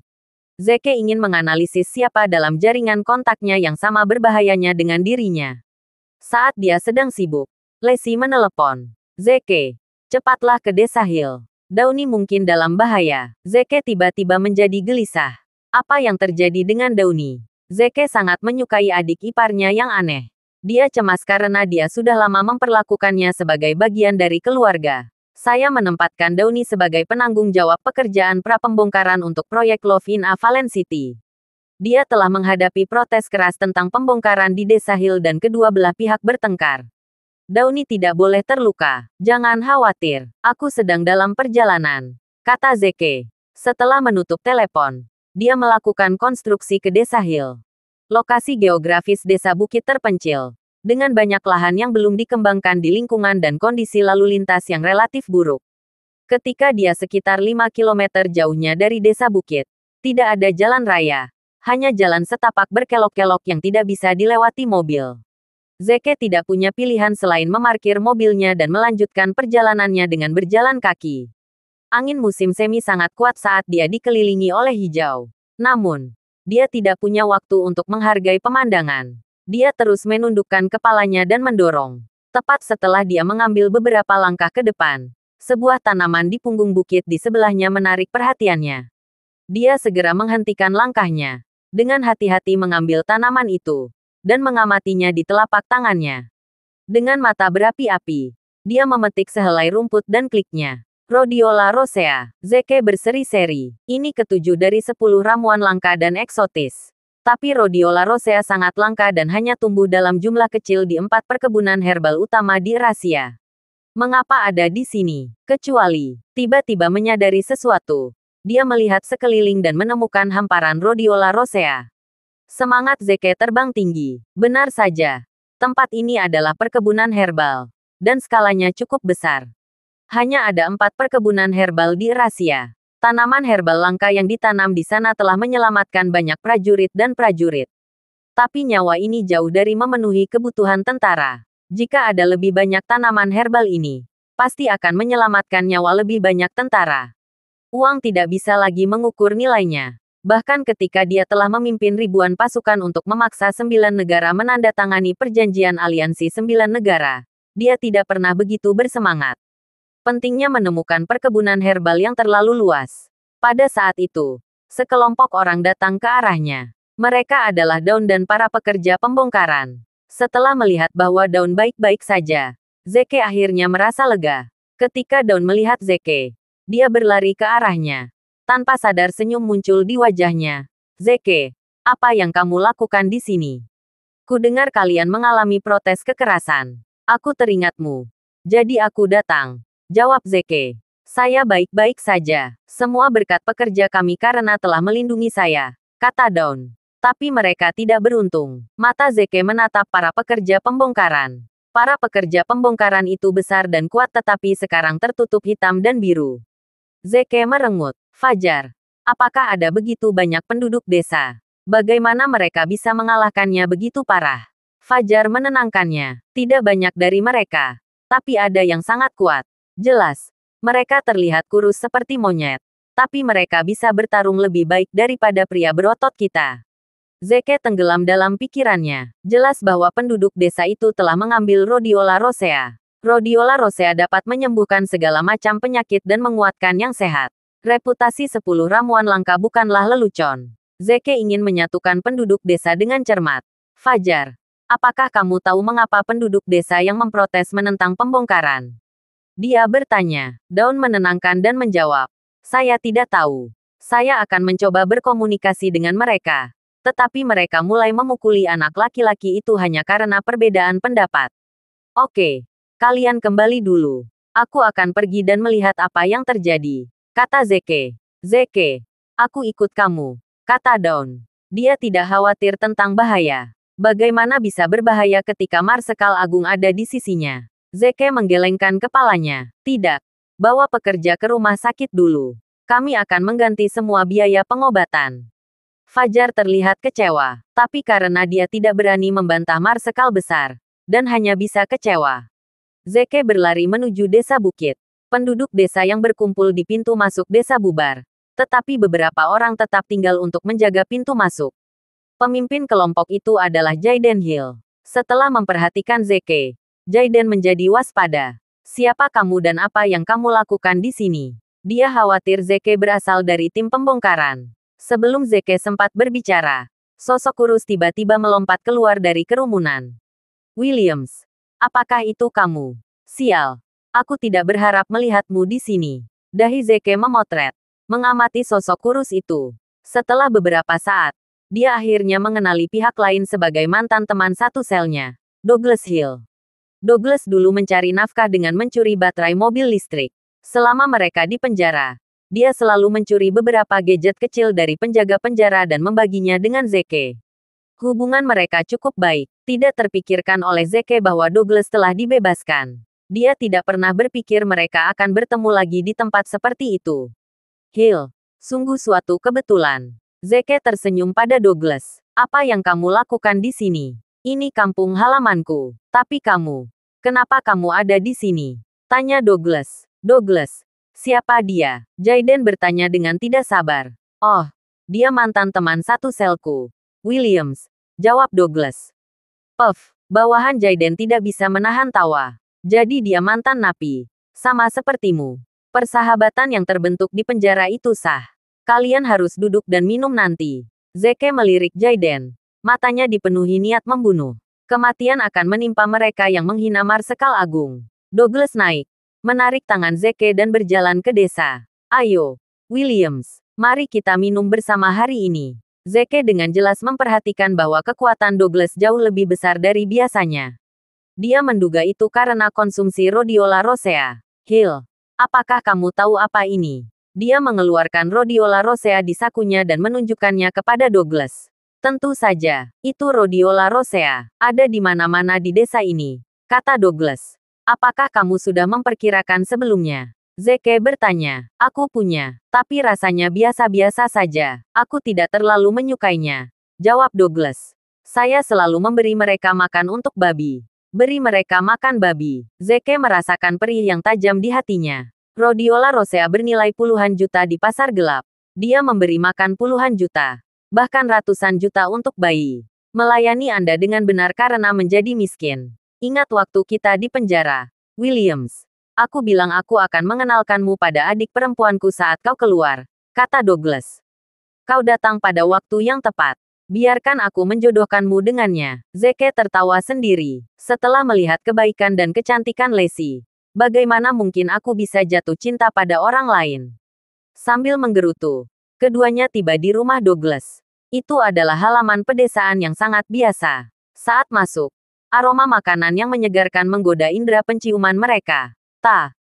Zeke ingin menganalisis siapa dalam jaringan kontaknya yang sama berbahayanya dengan dirinya. Saat dia sedang sibuk, Lacey menelepon. Zeke, cepatlah ke desa Hill. Downey mungkin dalam bahaya. Zeke tiba-tiba menjadi gelisah. Apa yang terjadi dengan Downey? Zeke sangat menyukai adik iparnya yang aneh. Dia cemas karena dia sudah lama memperlakukannya sebagai bagian dari keluarga. Saya menempatkan Downey sebagai penanggung jawab pekerjaan pra-pembongkaran untuk proyek Love in a Valen City. Dia telah menghadapi protes keras tentang pembongkaran di desa Hill dan kedua belah pihak bertengkar. Downey tidak boleh terluka. Jangan khawatir, aku sedang dalam perjalanan, kata Zeke. Setelah menutup telepon, dia melakukan konstruksi ke desa Hill. Lokasi geografis desa bukit terpencil, dengan banyak lahan yang belum dikembangkan di lingkungan dan kondisi lalu lintas yang relatif buruk. Ketika dia sekitar 5 km jauhnya dari desa bukit, tidak ada jalan raya, hanya jalan setapak berkelok-kelok yang tidak bisa dilewati mobil. Zeke tidak punya pilihan selain memarkir mobilnya dan melanjutkan perjalanannya dengan berjalan kaki. Angin musim semi sangat kuat saat dia dikelilingi oleh hijau. Namun, dia tidak punya waktu untuk menghargai pemandangan. Dia terus menundukkan kepalanya dan mendorong. Tepat setelah dia mengambil beberapa langkah ke depan, sebuah tanaman di punggung bukit di sebelahnya menarik perhatiannya. Dia segera menghentikan langkahnya, dengan hati-hati mengambil tanaman itu dan mengamatinya di telapak tangannya. Dengan mata berapi-api, dia memetik sehelai rumput dan kliknya. Rhodiola rosea. Zeke berseri-seri. Ini ketujuh dari 10 ramuan langka dan eksotis. Tapi Rhodiola rosea sangat langka dan hanya tumbuh dalam jumlah kecil di 4 perkebunan herbal utama di Rahasia. Mengapa ada di sini? Kecuali, tiba-tiba menyadari sesuatu. Dia melihat sekeliling dan menemukan hamparan Rhodiola rosea. Semangat Zeke terbang tinggi. Benar saja. Tempat ini adalah perkebunan herbal. Dan skalanya cukup besar. Hanya ada 4 perkebunan herbal di Rahasia. Tanaman herbal langka yang ditanam di sana telah menyelamatkan banyak prajurit dan prajurit. Tapi nyawa ini jauh dari memenuhi kebutuhan tentara. Jika ada lebih banyak tanaman herbal ini, pasti akan menyelamatkan nyawa lebih banyak tentara. Uang tidak bisa lagi mengukur nilainya. Bahkan ketika dia telah memimpin ribuan pasukan untuk memaksa 9 negara menandatangani perjanjian aliansi 9 negara, dia tidak pernah begitu bersemangat. Pentingnya menemukan perkebunan herbal yang terlalu luas. Pada saat itu, sekelompok orang datang ke arahnya. Mereka adalah Dawn dan para pekerja pembongkaran. Setelah melihat bahwa Dawn baik-baik saja, Zeke akhirnya merasa lega. Ketika Dawn melihat Zeke, dia berlari ke arahnya. Tanpa sadar senyum muncul di wajahnya. Zeke, apa yang kamu lakukan di sini? Ku dengar kalian mengalami protes kekerasan. Aku teringatmu. Jadi aku datang. Jawab Zeke. Saya baik-baik saja. Semua berkat pekerja kami karena telah melindungi saya, kata Dawn. Tapi mereka tidak beruntung. Mata Zeke menatap para pekerja pembongkaran. Para pekerja pembongkaran itu besar dan kuat tetapi sekarang tertutup hitam dan biru. Zeke merengut. Fajar. Apakah ada begitu banyak penduduk desa? Bagaimana mereka bisa mengalahkannya begitu parah? Fajar menenangkannya. Tidak banyak dari mereka. Tapi ada yang sangat kuat. Jelas. Mereka terlihat kurus seperti monyet. Tapi mereka bisa bertarung lebih baik daripada pria berotot kita. Zeke tenggelam dalam pikirannya. Jelas bahwa penduduk desa itu telah mengambil Rhodiola rosea. Rhodiola rosea dapat menyembuhkan segala macam penyakit dan menguatkan yang sehat. Reputasi 10 ramuan langka bukanlah lelucon. Zeke ingin menyatukan penduduk desa dengan cermat. Fajar, apakah kamu tahu mengapa penduduk desa yang memprotes menentang pembongkaran? Dia bertanya. Dawn menenangkan dan menjawab. Saya tidak tahu. Saya akan mencoba berkomunikasi dengan mereka. Tetapi mereka mulai memukuli anak laki-laki itu hanya karena perbedaan pendapat. Oke, kalian kembali dulu. Aku akan pergi dan melihat apa yang terjadi, kata Zeke. Zeke, aku ikut kamu, kata Dawn. Dia tidak khawatir tentang bahaya. Bagaimana bisa berbahaya ketika Marsekal Agung ada di sisinya? Zeke menggelengkan kepalanya. Tidak. Bawa pekerja ke rumah sakit dulu. Kami akan mengganti semua biaya pengobatan. Fajar terlihat kecewa. Tapi karena dia tidak berani membantah Marsekal besar. Dan hanya bisa kecewa. Zeke berlari menuju desa bukit. Penduduk desa yang berkumpul di pintu masuk desa bubar. Tetapi beberapa orang tetap tinggal untuk menjaga pintu masuk. Pemimpin kelompok itu adalah Jaiden Hill. Setelah memperhatikan Zeke, Jaiden menjadi waspada. Siapa kamu dan apa yang kamu lakukan di sini? Dia khawatir Zeke berasal dari tim pembongkaran. Sebelum Zeke sempat berbicara, sosok kurus tiba-tiba melompat keluar dari kerumunan. Williams, apakah itu kamu? Sial, aku tidak berharap melihatmu di sini. Dahi Zeke memotret, mengamati sosok kurus itu. Setelah beberapa saat, dia akhirnya mengenali pihak lain sebagai mantan teman satu selnya, Douglas Hill. Douglas dulu mencari nafkah dengan mencuri baterai mobil listrik. Selama mereka di penjara, dia selalu mencuri beberapa gadget kecil dari penjaga penjara dan membaginya dengan Zeke. Hubungan mereka cukup baik. Tidak terpikirkan oleh Zeke bahwa Douglas telah dibebaskan. Dia tidak pernah berpikir mereka akan bertemu lagi di tempat seperti itu. Hill, sungguh suatu kebetulan. Zeke tersenyum pada Douglas. Apa yang kamu lakukan di sini? Ini kampung halamanku. Tapi kamu, kenapa kamu ada di sini? Tanya Douglas. Douglas, siapa dia? Jaiden bertanya dengan tidak sabar. Oh, dia mantan teman satu selku. Williams, jawab Douglas. Puff, bawahan Jaiden tidak bisa menahan tawa. Jadi dia mantan napi. Sama sepertimu. Persahabatan yang terbentuk di penjara itu sah. Kalian harus duduk dan minum nanti. Zeke melirik Jaiden. Matanya dipenuhi niat membunuh. Kematian akan menimpa mereka yang menghina Marsekal Agung. Douglas naik, menarik tangan Zeke dan berjalan ke desa. Ayo, Williams, mari kita minum bersama hari ini. Zeke dengan jelas memperhatikan bahwa kekuatan Douglas jauh lebih besar dari biasanya. Dia menduga itu karena konsumsi Rhodiola rosea. Hill, apakah kamu tahu apa ini? Dia mengeluarkan Rhodiola rosea di sakunya dan menunjukkannya kepada Douglas. Tentu saja, itu Rhodiola rosea. Ada di mana-mana di desa ini, kata Douglas. Apakah kamu sudah memperkirakan sebelumnya? Zeke bertanya. Aku punya, tapi rasanya biasa-biasa saja. Aku tidak terlalu menyukainya, jawab Douglas. Saya selalu memberi mereka makan untuk babi. Beri mereka makan babi. Zeke merasakan perih yang tajam di hatinya. Rhodiola rosea bernilai puluhan juta di pasar gelap. Dia memberi makan puluhan juta, bahkan ratusan juta untuk bayi. Melayani Anda dengan benar karena menjadi miskin. Ingat waktu kita di penjara, Williams. Aku bilang aku akan mengenalkanmu pada adik perempuanku saat kau keluar, kata Douglas. Kau datang pada waktu yang tepat. Biarkan aku menjodohkanmu dengannya. Zeke tertawa sendiri. Setelah melihat kebaikan dan kecantikan Lacey, bagaimana mungkin aku bisa jatuh cinta pada orang lain? Sambil menggerutu, keduanya tiba di rumah Douglas. Itu adalah halaman pedesaan yang sangat biasa. Saat masuk, aroma makanan yang menyegarkan menggoda indera penciuman mereka.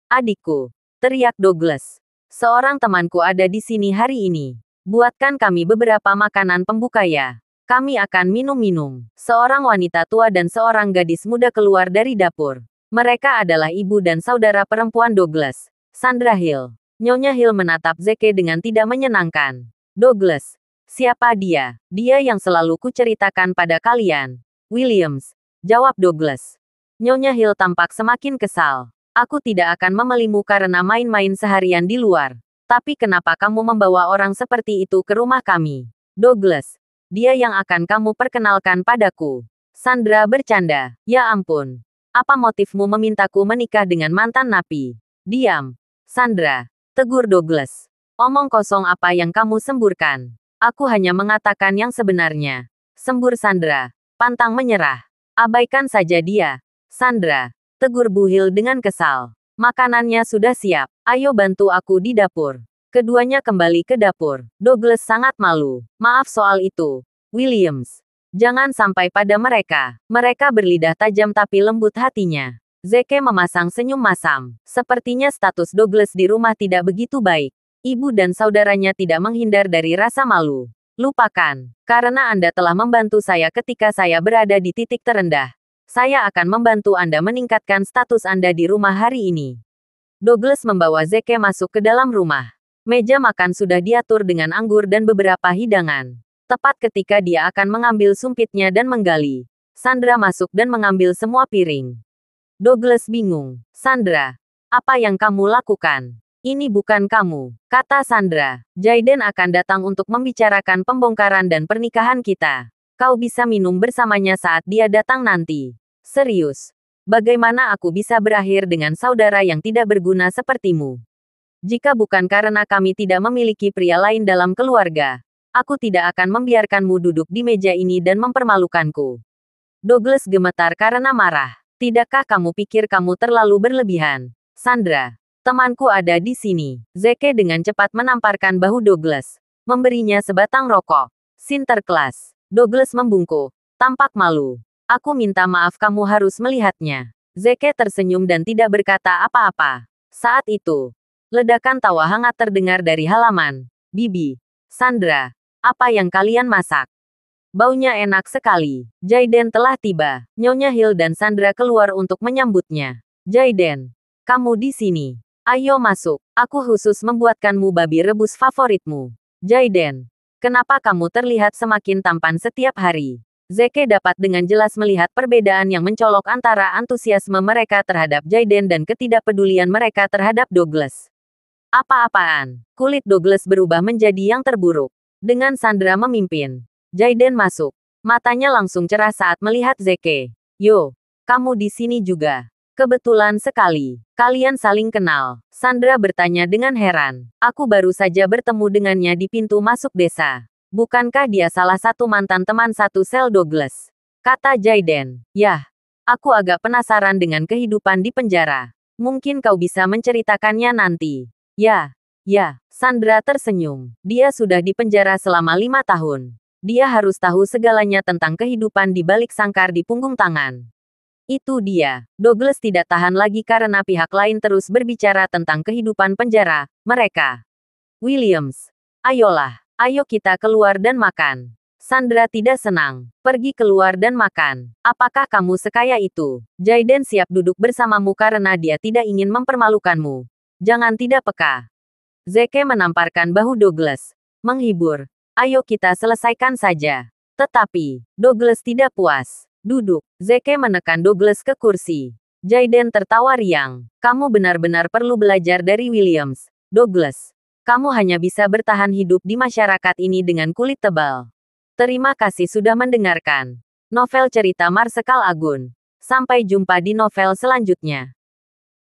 Adikku, teriak Douglas. Seorang temanku ada di sini hari ini. Buatkan kami beberapa makanan pembuka ya. Kami akan minum-minum. Seorang wanita tua dan seorang gadis muda keluar dari dapur. Mereka adalah ibu dan saudara perempuan Douglas, Sandra Hill. Nyonya Hill menatap Zeke dengan tidak menyenangkan. Douglas, siapa dia? Dia yang selalu kuceritakan pada kalian. Williams, jawab Douglas. Nyonya Hill tampak semakin kesal. Aku tidak akan memelimu karena main-main seharian di luar. Tapi kenapa kamu membawa orang seperti itu ke rumah kami? Douglas, dia yang akan kamu perkenalkan padaku. Sandra bercanda. Ya ampun. Apa motifmu memintaku menikah dengan mantan napi? Diam, Sandra, tegur Douglas. Omong kosong apa yang kamu semburkan? Aku hanya mengatakan yang sebenarnya. Sembur Sandra. Pantang menyerah. Abaikan saja dia. Sandra, tegur Bu Hill dengan kesal. Makanannya sudah siap. Ayo bantu aku di dapur. Keduanya kembali ke dapur. Douglas sangat malu. Maaf soal itu, Williams. Jangan sampai pada mereka. Mereka berlidah tajam tapi lembut hatinya. Zeke memasang senyum masam. Sepertinya status Douglas di rumah tidak begitu baik. Ibu dan saudaranya tidak menghindar dari rasa malu. Lupakan. Karena Anda telah membantu saya ketika saya berada di titik terendah. Saya akan membantu Anda meningkatkan status Anda di rumah hari ini. Douglas membawa Zeke masuk ke dalam rumah. Meja makan sudah diatur dengan anggur dan beberapa hidangan. Tepat ketika dia akan mengambil sumpitnya dan menggali, Sandra masuk dan mengambil semua piring. Douglas bingung. Sandra, apa yang kamu lakukan? Ini bukan kamu, kata Sandra. Jayden akan datang untuk membicarakan pembongkaran dan pernikahan kita. Kau bisa minum bersamanya saat dia datang nanti. Serius. Bagaimana aku bisa berakhir dengan saudara yang tidak berguna sepertimu? Jika bukan karena kami tidak memiliki pria lain dalam keluarga, aku tidak akan membiarkanmu duduk di meja ini dan mempermalukanku. Douglas gemetar karena marah. Tidakkah kamu pikir kamu terlalu berlebihan? Sandra, temanku ada di sini. Zeke dengan cepat menamparkan bahu Douglas, memberinya sebatang rokok. Sinterklas. Douglas membungkuk, tampak malu. Aku minta maaf, kamu harus melihatnya. Zeke tersenyum dan tidak berkata apa-apa. Saat itu, ledakan tawa hangat terdengar dari halaman. Bibi, Sandra, apa yang kalian masak? Baunya enak sekali. Jayden telah tiba. Nyonya Hill dan Sandra keluar untuk menyambutnya. Jayden, kamu di sini. Ayo masuk. Aku khusus membuatkanmu babi rebus favoritmu. Jayden, kenapa kamu terlihat semakin tampan setiap hari? Zeke dapat dengan jelas melihat perbedaan yang mencolok antara antusiasme mereka terhadap Jayden dan ketidakpedulian mereka terhadap Douglas. Apa-apaan? Kulit Douglas berubah menjadi yang terburuk. Dengan Sandra memimpin, Jayden masuk. Matanya langsung cerah saat melihat Zeke. Yo, kamu di sini juga. Kebetulan sekali. Kalian saling kenal. Sandra bertanya dengan heran. Aku baru saja bertemu dengannya di pintu masuk desa. Bukankah dia salah satu mantan teman satu sel Douglas? Kata Jayden. Yah, aku agak penasaran dengan kehidupan di penjara. Mungkin kau bisa menceritakannya nanti. Ya, Sandra tersenyum. Dia sudah di penjara selama 5 tahun. Dia harus tahu segalanya tentang kehidupan di balik sangkar di punggung tangan. Itu dia. Douglas tidak tahan lagi karena pihak lain terus berbicara tentang kehidupan penjara mereka. Williams, ayolah. Ayo kita keluar dan makan. Sandra tidak senang. Pergi keluar dan makan. Apakah kamu sekaya itu? Jayden siap duduk bersamamu karena dia tidak ingin mempermalukanmu. Jangan tidak peka. Zeke menamparkan bahu Douglas. Menghibur. Ayo kita selesaikan saja. Tetapi, Douglas tidak puas. Duduk. Zeke menekan Douglas ke kursi. Jayden tertawa riang. Kamu benar-benar perlu belajar dari Williams, Douglas. Kamu hanya bisa bertahan hidup di masyarakat ini dengan kulit tebal. Terima kasih sudah mendengarkan novel cerita Marsekal Agun. Sampai jumpa di novel selanjutnya.